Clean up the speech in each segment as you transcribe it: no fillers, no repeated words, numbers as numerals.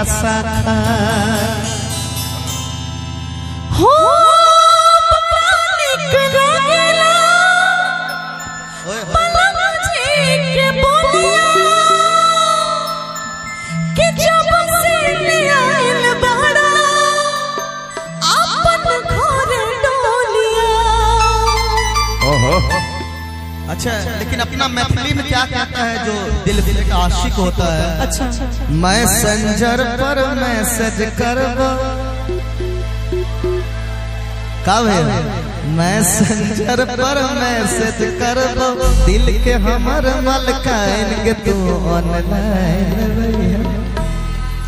चिकासा हो प्राणिक लागेला पलक के बोलिया कि जब से आइल बड़ा अपन घर डोलिया। ओहो अच्छा, लेकिन अपना मैथिली में क्या कहता है जो दिल का आशिक होता है? अच्छा मैसेंजर पर मैसेज करबो कब है? मैसेंजर पर मैसेज करबो दिल के हमर मलकाइन के तू ऑनलाइन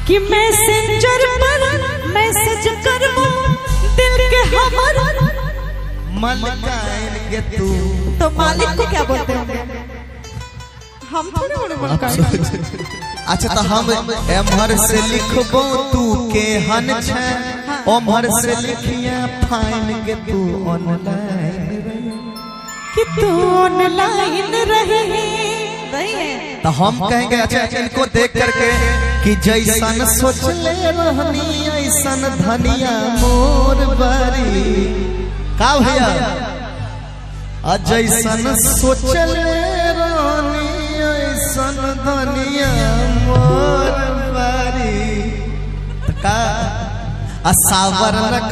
कि मैसेंजर पर मैसेज करबो दिल के हमर मलकाइन के तू। तो मालिक को क्या बोलते होंगे? हम थोड़े बड़े मलकाइन। अच्छा तो हम एमहर से लिखबो तू के हन छे ओमहर से लिखिया फाइन के तू ऑनलाइन कि तू ऑनलाइन रही है। तो हम कहेंगे अच्छा इनको देख करके कि जैसन सोच ले रहनी ऐसन धनिया मोर बारी का भैया जैसन सोच ले रहनी ऐसन धनिया मोर बारी का असावर लग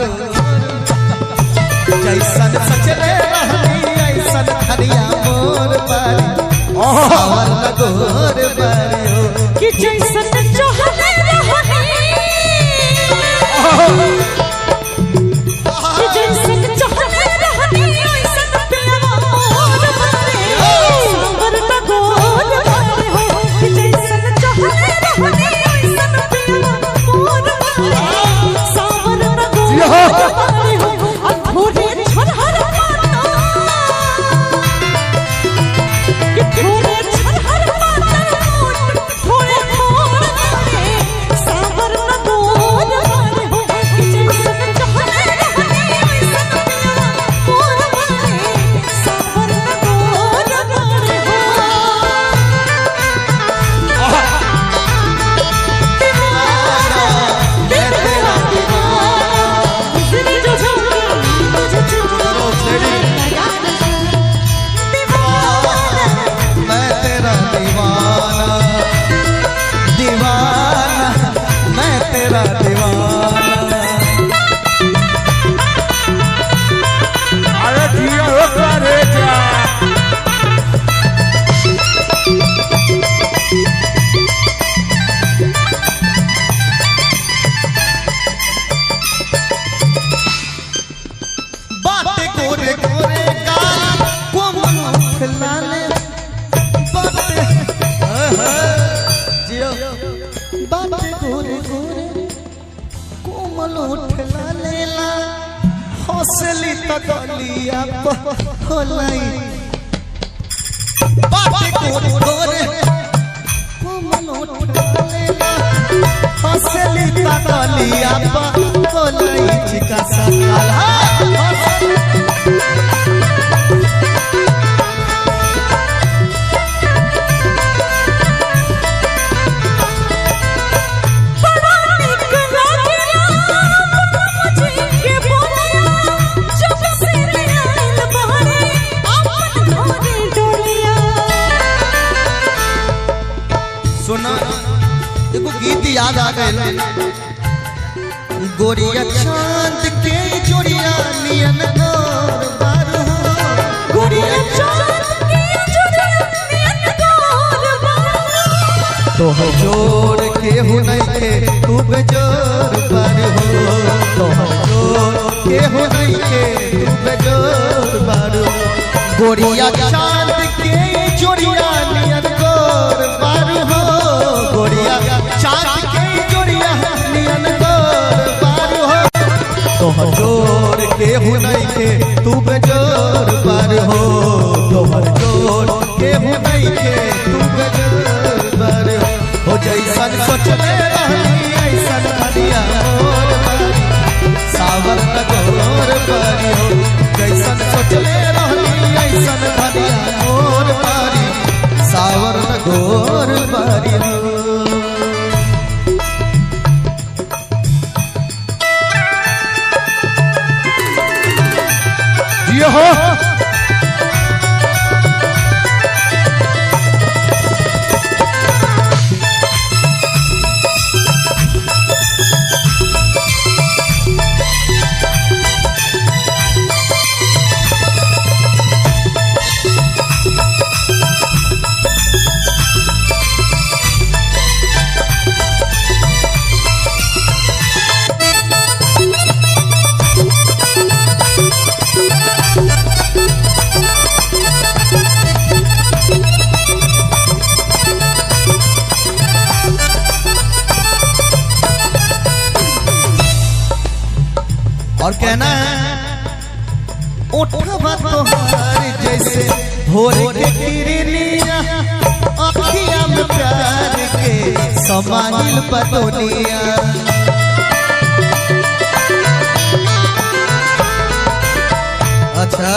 जैसन सोच ले रहनी ऐसन धनिया मोर बारी सावर लगोर बारी कि जैसन चाहले रहनी कि जैसन चाहले रहनी ऐसन प्यारा मोर बारी सावर लगोर बारी हो कि जैसन चाहले रहनी ऐसन प्यारा मोर बारी सावर लगोर बारी हो अधूरे छनहर पाता कि थोड़े छनहर पाता थोड़े मोर बारी सावर लगोर बारी हो कि जैसन चाहले रहनी ऐसन प्यारा मोर बारी सावर लगोर बारी हो। दीवाना तेरा दीवाना जो तुझे दीवाना मैं तेरा दीवाना दीवाना मैं तेरा दीवाना। अरे जिया हो करे जा बातें गोरे गोरे गाल कोमल खिलाने बातें जियो बातें गोरे गोरे कोमल खिलाने ला हौसली तगलिया होलाई बातें गोरे गोरे कोमल खिलाने ला हौसली तगलिया होलाई चिकासा काला सुना देखो गीत याद आ गए गोरिया चांद के जोड़िया नियन गोर बारू गोरिया चांद के जोड़िया नियन गोर बारू तो जोड़ के हो नहीं के तू बेजोर बारू तो जोड़ के हो नहीं के तू बेजोर बारू गोरिया चांद के जोड़िया नियन गोर बारू गोरिया चांद के जोड़िया नियन गोर बारू तो जोड़ के हो नहीं के तू बेजोर बारू तोहर जोड़ के हो नहीं के तू बेजोर बारू हो जैसन सोचले रहनी ऐसन धनिया मोर बारी सावर लगोर बारी हो जैसन सोचले रहनी ऐसन धनिया मोर बारी सावर लगोर बारी हो। ये हो और कहना है उठवा तोहार जैसे भोर के किरनिया अखिया में प्यार के समाइल पतोनिया अच्छा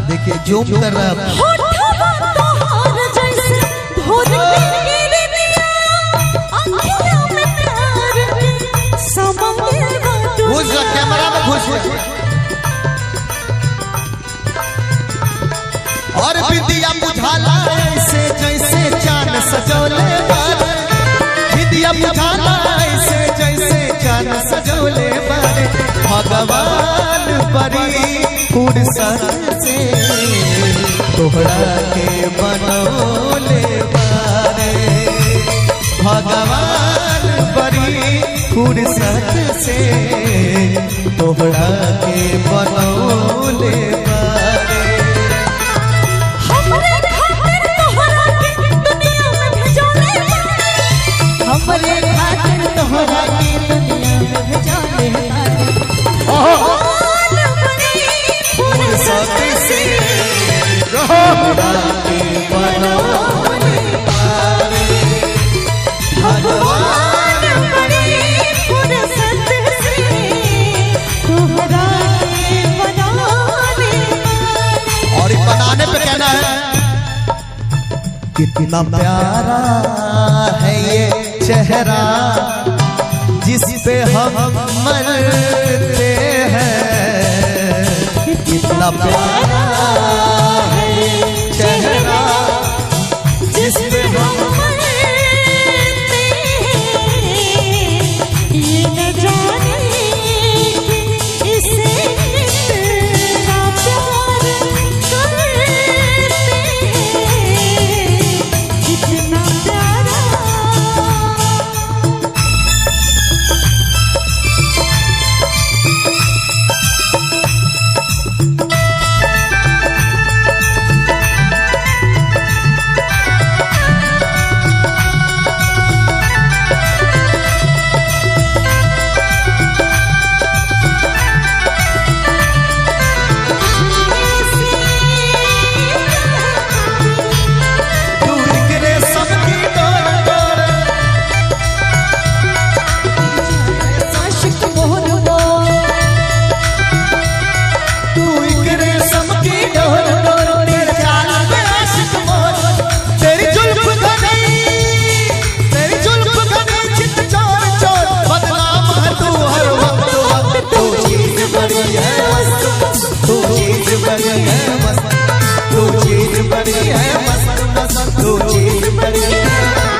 देखिए जूम कर रहा है होठवा तोहार जैसे भोर के किरनिया अखियां में प्यार के समाइल पतोनिया घुस जा कैमरा में घुस जा और विद्या बुझाला ऐसे जैसे चांद सजोले बारे विद्या बुझाला ऐसे जैसे चांद सजोले बारे भगवान बड़ी फुर्सत से तोहरा के बनौले बारे भगवान बड़ी फुर्सत से तोहरा के बनौले बारे हमरे खातिर तोहरा के दुनिया में भेजोले बारे हमरे खातिर तोहरा के दुनिया में भेजोले बारे फुर्सत से तोहरा के बनौले बारे भगवान बड़ी फुर्सत से तोहरा के बनौले बारे और बनाने पे कहना है कितना प्यारा है ये चेहरा जिस पे हम मरते हैं कितना प्यारा है ये चेहरा जिस पे हम मरते हैं ये न जाने कि इसे कितना प्यार करते हैं कितना प्यारा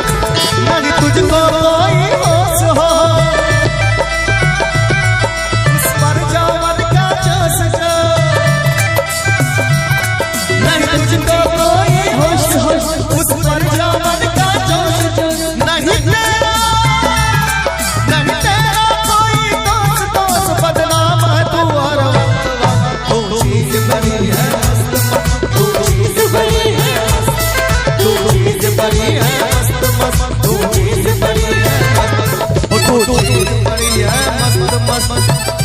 तुझको कोई होश हो इस पर जवान का जोश जो नहीं तुझको कोई होश हो उस पर जवान का जोश नहीं तेरा कोई दोस्त बदनाम है तू और तू चीज बड़ी है तू चीज बड़ी है तू चीज बड़ी है तू चीज बड़ी है मस्त मस्त